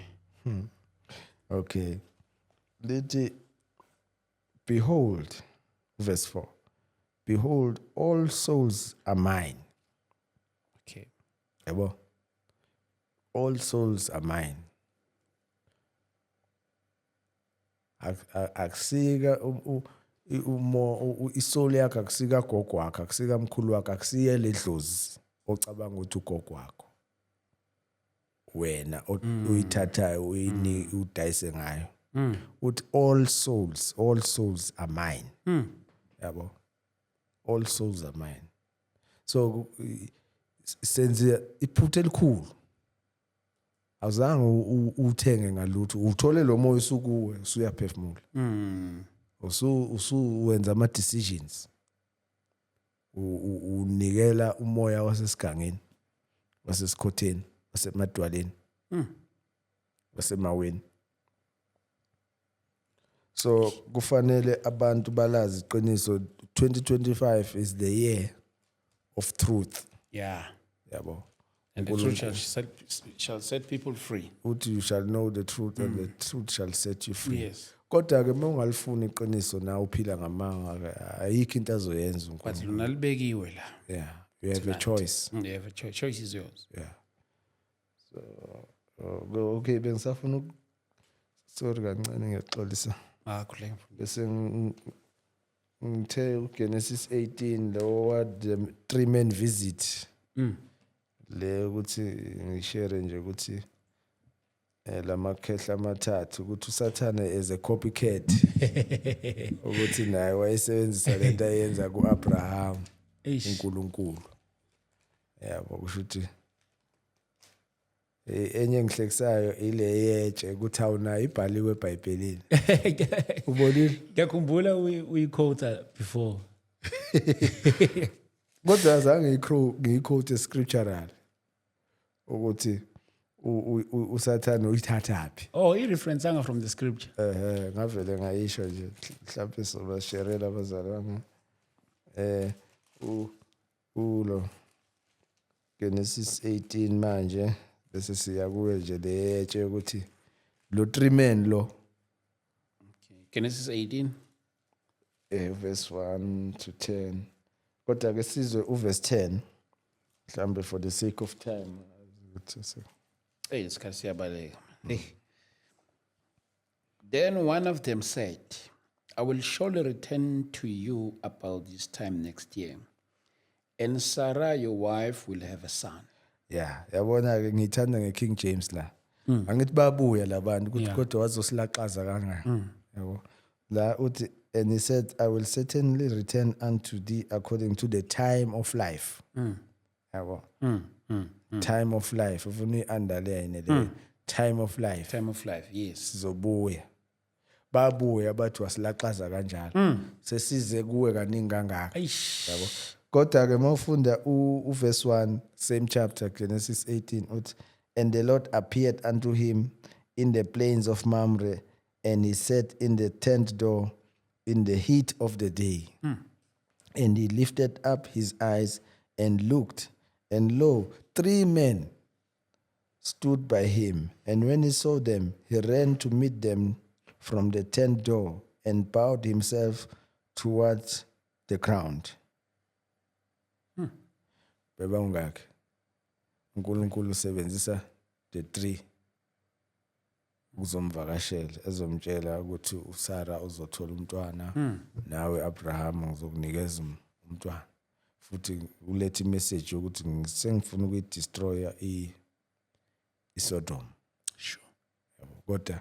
okay lithi behold verse 4 behold all souls are mine okay yabo all souls are mine akusika isoul yakho akusika gogo wakho akusika mkhulu wakho akusiye ledlozi ocabanga ukuthi ugogo wakho wena uyithathayo udayise ngayo uthi all souls are mine yabo all souls are mine so senze iphutha elikhulu awuzange uthenge ngalutho uthole lo moya usukuwe usuyaphefumula usuwenza ama decisions unikela umoya wasesigangeni wasesikhotheni wasemadwaleni wasemaweni so kufanele abantu balazi iqiniso 2025 is the year of truth yeah yabo and the truth shall set people free uthi you shall know the truth and the truth shall set you free yes kodwa ke mongalifuna iqiniso na uphila ngamanga ayikho into azoyenza uNkulunkulu kwathi lona libekiwe la yeah you have a choice you have a choice is yours yeah so okay bengisafuna sorry kancane ngiyaxolisa khule bese ngithe uGenesis 18 lo what the 3-man visit le ukuthi ngishare nje ukuthi lamakhehla amathathu ukuthi uSathane as a copycat ukuthi naye wayesebenzisa lento ayenza kuAbraham uNkulunkulu yabo kusho ukuthi enye engihlekisayo ile yetshe ukuthi awunayo ibhaliwe eBhayibhelini ubonile ngiyakhumbula uyiquote before kodwa azange ngiyiquote scriptural ukuthi usathane uyithathaphi Oh, i-reference anga from the scripture. ngavele ngayisho nje mhlawumbe sobasherela abazalwane ulo Genesis 18 manje bese siya kuwe nje letshe ukuthi lo 3 men lo Genesis 18. Verse 1 to 10 kodwa ke sizwe uverse 10 mhlambe for the sake of time Hey, isikhathi siyabaleka. Hey. Then one of them said, I will surely return to you about this time next year, and Sarah, your wife, will have a son. yeah yabona ke ngithanda ngeKing James la angithi babuya labantu ukuthi kodwa wazosilaxaza kangaka yabo la uthi and he said I will certainly return unto thee according to the time of life yabo time of life ufuna underline le time of life Time of life, yes. sizobuya babuya bathi wasilaxaza kanjalo sesize kuwe kaningi kangaka yabo kodwa ke mawufunda uverse 1 same chapter Genesis 18 uthi and the Lord appeared unto him in the plains of Mamre and he sat in the tent door in the heat of the day and he lifted up his eyes and looked and lo 3 men stood by him and when he saw them he ran to meet them from the tent door and bowed himself towards the ground beba ungakhe uNkulunkulu usebenzisa the 3 uzomvakashela ezomtshela ukuthi uSara uzothola umntwana nawe Abraham ngizokunikeza umntwana futhi ulethe imessage ukuthi sengifuna ukuyidestroya iSodom Sure. kodwa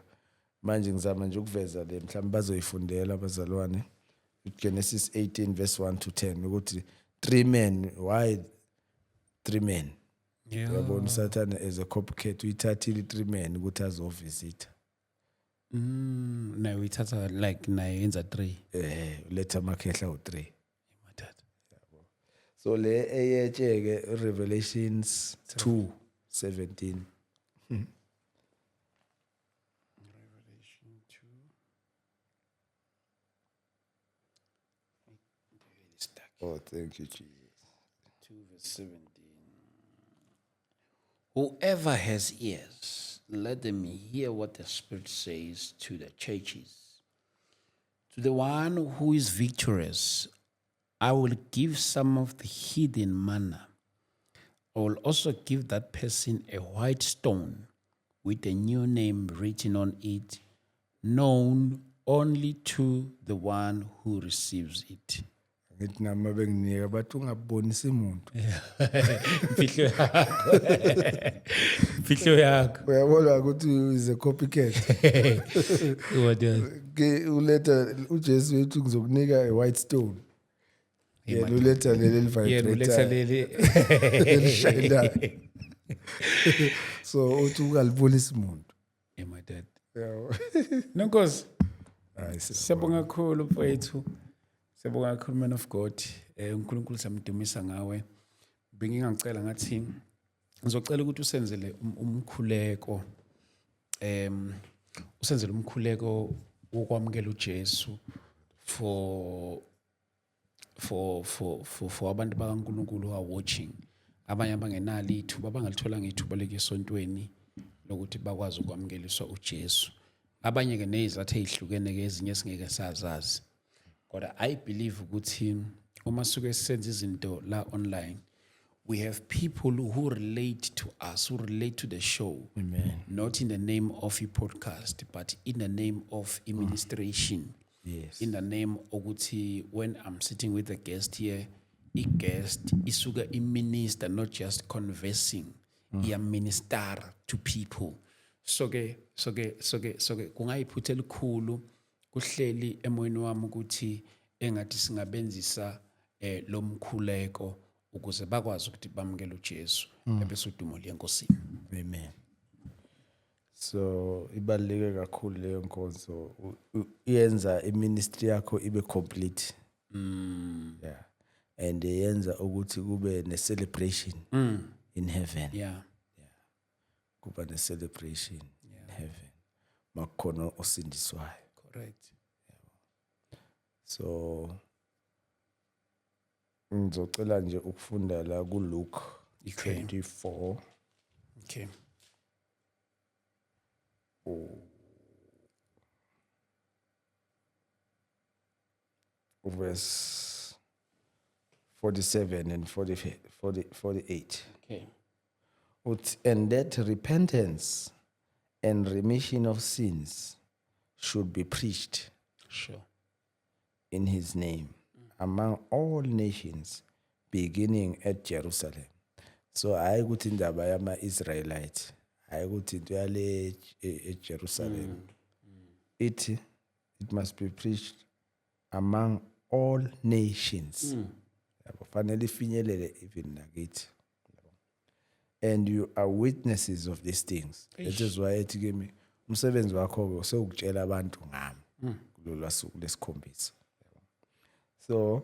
manje ngizama nje ukuveza le mhlawumbe bazoyifundela abazalwane Genesis 18 verse 1 to 10 ukuthi 3 men why 3 men Yeah. yabona usathane as a copycat uyithathile 3 men ukuthi azovisita Nayo ithatha like nayo yenza 3. uletha amakhehla u3 Mathatha. so le eyetshe ke Revelations 2:17 oh thank you Jesus 2:17. Whoever has ears, let them hear what the Spirit says to the churches. To the one who is victorious, I will give some of the hidden manna. I will also give that person a white stone with a new name written on it, known only to the one who receives it. ngithi nami benginika bathi ungabonisi umuntu Fihlo yakho. uyabona ukuthi is a copycat What else? ke uletha uJesu wethu ngizokunika a white stone yena uletha leli Yena uletha vibrator leli. elishayinayo so uthi ungalibonisi umuntu My dad. yabo Nonkosi. hayi Siyabonga kakhulu mfowethu. Siyabonga kakhulu man of God. uNkulunkulu samdumisa ngawe. Bengingacela ngathi ngizocela ukuthi usenzele umkhuleko. Usenzele umkhuleko wokwamukela uJesu for abantu bakaNkulunkulu who are watching. Abanye abangenalo ithuba abangalitholanga ithuba lekesontweni lokuthi bakwazi ukwamukeliswa uJesu. Abanye ke nezathu ezihlukene ke ezinye singeke sazazi. Kodwa I believe ukuthi uma suke sisenza izinto la online, we have people who relate to us, who relate to the show. Amen. Not in the name of a podcast, but in the name of administration. Yes. In the name ukuthi when I'm sitting with a guest here, a guest isuka minister, not just conversing, minister to people. So ke kungayiphutha elikhulu kuhleli emoyeni wami ukuthi engathi singabenzisa lo mkhuleko ukuze bakwazi ukuthi bamukele uJesu ebese udumo lenkosini. Amen. So ibaluleke kakhulu leyo nkonzo iyenza iministry yakho ibe complete. Yeah. And yenza ukuthi kube ne celebration in heaven. Yeah. kuba ne-celebration in heaven makukhona osindiswayo. Correct. So ngizocela nje ukufunda la kuLuke Okay. 24 Okay. verse 47 and 48. Okay. And that repentance and remission of sins should be preached Sure. in his name among all nations, beginning at Jerusalem. So hayi ukuthi indaba yama-Israelite, hayi ukuthi into yale eJerusalem. It must be preached among all nations. Yabo, fanele ifinyelele even nakithi. And you are witnesses of these things. That is why ethi kimi umsebenzi wakho sewukutshela abantu ngami kulolu suku lesikhombisa. So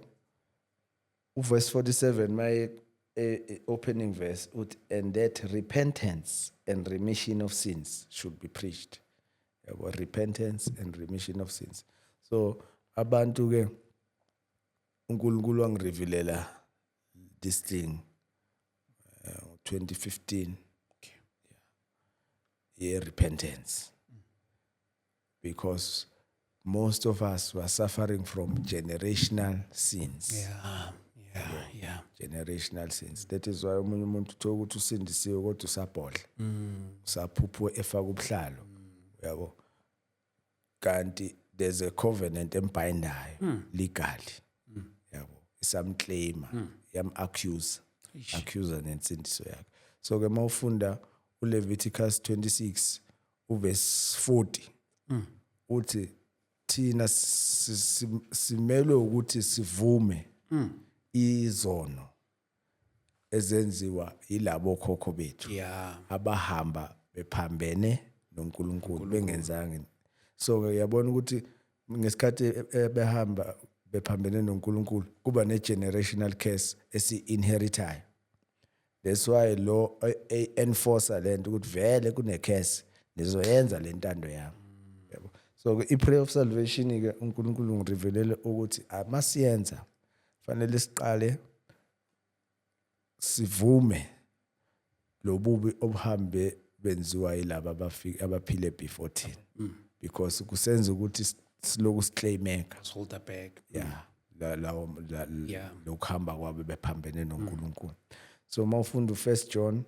verse 47 my opening verse and that repentance and remission of sins should be preached. Yabo, repentance and remission of sins. So abantu ke uNkulunkulu wangirevealela this thing 2015. Yeah, repentance. Because most of us were suffering from generational sins. Yeah. Generational sins. That is why omunye umuntu uthola ukuthi usindisiwe kodwa usabhodla. Usaphupho efaka ubuhlalo. Yabo. Kanti there's a covenant embindayo legally. Yabo. Isamclaima, yam-accuse. Accuser nensindiso yakhe. So ke mawufunda uLeviticus 26 uverse 40 uthi thina simelwe ukuthi sivume izono ezenziwa yilabo khokho bethu abahamba bephambene noNkulunkulu bengenzanga. So ke yabona ukuthi ngesikhathi behamba bephambene noNkulunkulu kuba ne-generational curse esi-inheritayo. That's why law enforcer lento ukuthi vele kune-curse nizoyenza le ntando yami. Yabo. So i-prayer of salvation ke uNkulunkulu ngirevelele ukuthi amasiyenza fanele siqale sivume lobubi obuhambe benziwa yilabo abaphile before thina. Because kusenza ukuthi siloku siclaimeka. Hold that back. Yeah. Lokuhamba kwabo bephambene noNkulunkulu. So mawufunda u1 John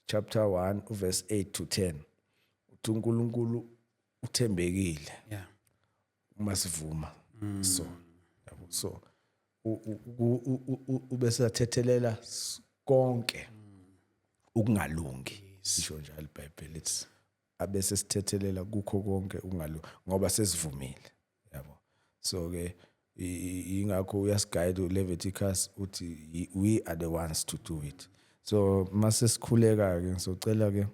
chapter 1 verse 8 to 10. Uthi uNkulunkulu uthembekile. Yeah. Uma sivuma. So yabo. So ubese athethelela konke ukungalungi. Isho njalo iBhayibheli lithi abese sithethelela kukho konke ukungalungi ngoba sesivumile. Yabo. So ke ingakho uyasigayida uLeviticus uthi we are the ones to do it. So mase sikhuleka ke ngizocela ke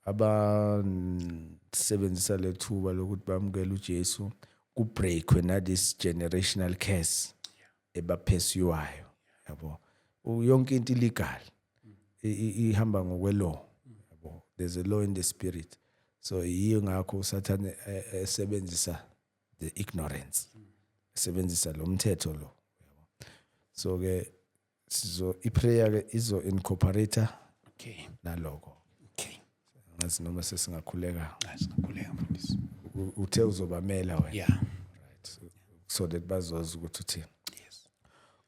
abasebenzisa lethuba lokuthi bamukele uJesu ku break when this generational curse ebaphesiwayo. Yabo. Yonke into illegal ihamba ngokwelaw. Yabo. There's a law in the spirit. So yiyo ngakho uSathane esebenzisa the ignorance. Sebenzisa lo mthetho lo. So ke sizo iprayer ke izo incorporate naloko. Okay. Ngazi noma sesingakhuleka. Singakhuleka mfundisi. Uthe uzobamela wena. Yeah. Right. So that bazoza ukuthi uthini. Yes.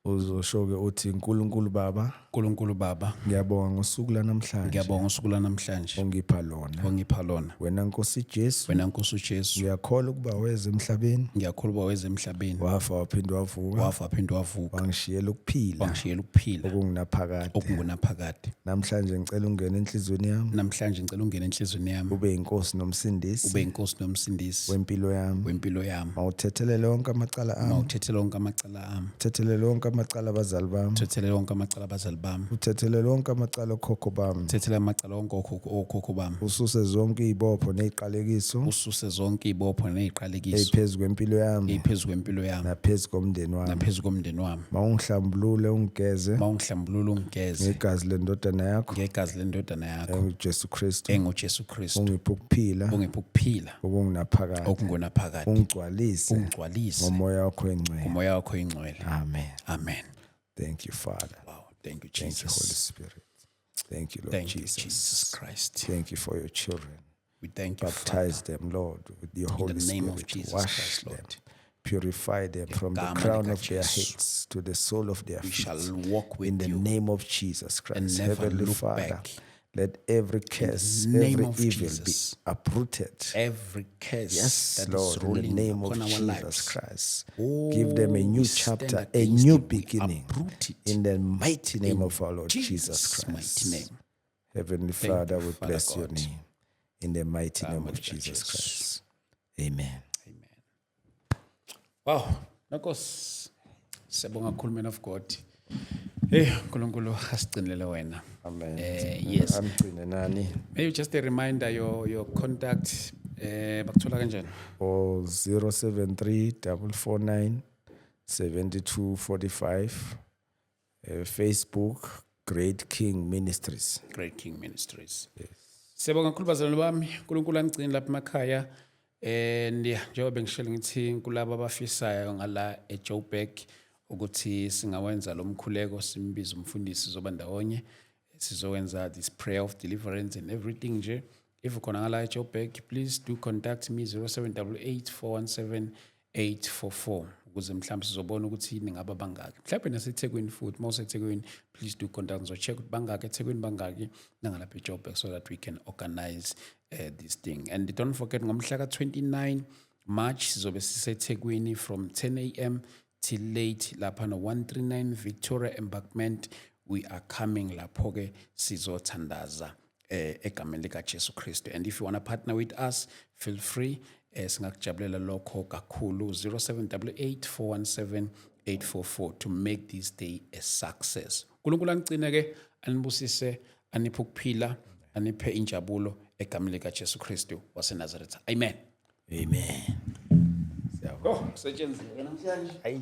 Uzosho ke uthi uNkulunkulu Baba. uNkulunkulu Baba. Ngiyabonga ngosuku lanamhlanje. Ngiyabonga ngosuku lanamhlanje. Ongipha lona. Ongipha lona. Wena Nkosi Jesu. Wena Nkosi uJesu. Ngiyakholwa ukuba weze emhlabeni. Ngiyakholwa ukuba weze emhlabeni. Wafa waphinde wavuka. Wafa waphinde wavuka. Wangishiyela ukuphila. Wangishiyela ukuphila. Okungunaphakade. Okungunaphakade. Namhlanje ngicela ungene enhlizweni yami. Namhlanje ngicela ungene enhlizweni yami. Ube inkosi nomsindisi. Ube inkosi nomsindisi. Wempilo yami. Wempilo yami. Mawuthethelele lonke amacala ami. Mawuthethelele lonke amacala ami. Thethelele lonke amacala abazali bami, Thethele lonke amacala abazali bami. uthethele lonke amacala okhokho bami, Thethele amacala onke okhokho bami. ususe zonke izibopho neziqalekiso Ususe zonke izibopho neziqalekiso eziphezulu kwempilo yami eziphezulu kwempilo yami naphezulu komndeni wami. naphezulu komndeni wami. Mawungihlambulule ungigeze Mawungihlambulule ungigeze ngegazi lendodana yakho ngegazi lendodana yakho enguJesu Kristu. enguJesu Kristu. Ungiphe ukuphila Ungiphe ukuphila okunginaphakade, okungonaphakade. ungigcwalise Ungigcwalise ngomoya wakho engcwele. ngomoya wakho oyingcwele. Amen. Amen. Thank you, Father. Wow. Thank you, Thank you, Holy Jesus. Spirit. Thank you, Lord Thank you, Jesus. Jesus Christ. Thank you for your children. We thank you, Baptize them, Lord, with your Holy the name of Spirit. Jesus Wash Christ, them. Lord. Purify them from the Igama crown of their likaJesu. heads to the sole of their We shall feet. walk with In the you name of Jesus Christ. never Heavenly look Father, back. let every curse, name every of evil Jesus. be uprooted. every curse Yes, that Lord, is in the rolling name of upon our Jesus lives. Christ. Oh, Give them a new we stand chapter, a against new it. We beginning. uproot it In the mighty name in of our Lord Jesus Jesus' Christ. mighty name. Heavenly Thank Father, you, we Father bless your God. name. In the mighty name Igama of Jesus likaJesu. Christ. Amen. Wow, Nkosi, siyabonga kakhulu, man of God. Hey, uNkulunkulu asigcinele wena. Amen. Yes. Amgcine nani Maybe just a reminder, your contact, bakuthola kanjani? or 073 449 7245. Facebook, Great King Ministries. Great King Ministries. Siyabonga kakhulu bazalwane bami, uNkulunkulu angigcine lapha emakhaya. And njengoba bengishilo ngithi kulabo abafisayo ngala eJoburg ukuthi singawenza lo mkhuleko simbiza umfundisi zoba ndawonye sizowenza this prayer of deliverance and everything nje. If ukhona ngala eJoburg, please do contact me 0788 417 844 ukuze mhlawumbe sizobona ukuthi ningaba bangaki. Mhlawumbe naseThekwini futhi mawuseThekwini, please do contact ngizo-check ukuthi bangaki eThekwini bangaki nangalapha eJoburg so that we can organize this thing. And don't forget ngomhla ka-29 March sizobe siseThekwini from 10 a.m. till late lapha no 139 Victoria Embankment. We are coming lapho ke sizothandaza egameni likaJesu Kristu. And if you want to partner with us, feel free. Singakujabulela lokho kakhulu 0788 417 844 to make this day a success. uNkulunkulu angigcine ke anibusise, aniphe ukuphila, aniphe injabulo egameni likaJesu Kristu waseNazaretha. Amen. Amen. Oh, kusetshenziswe namhlanje. Hayi.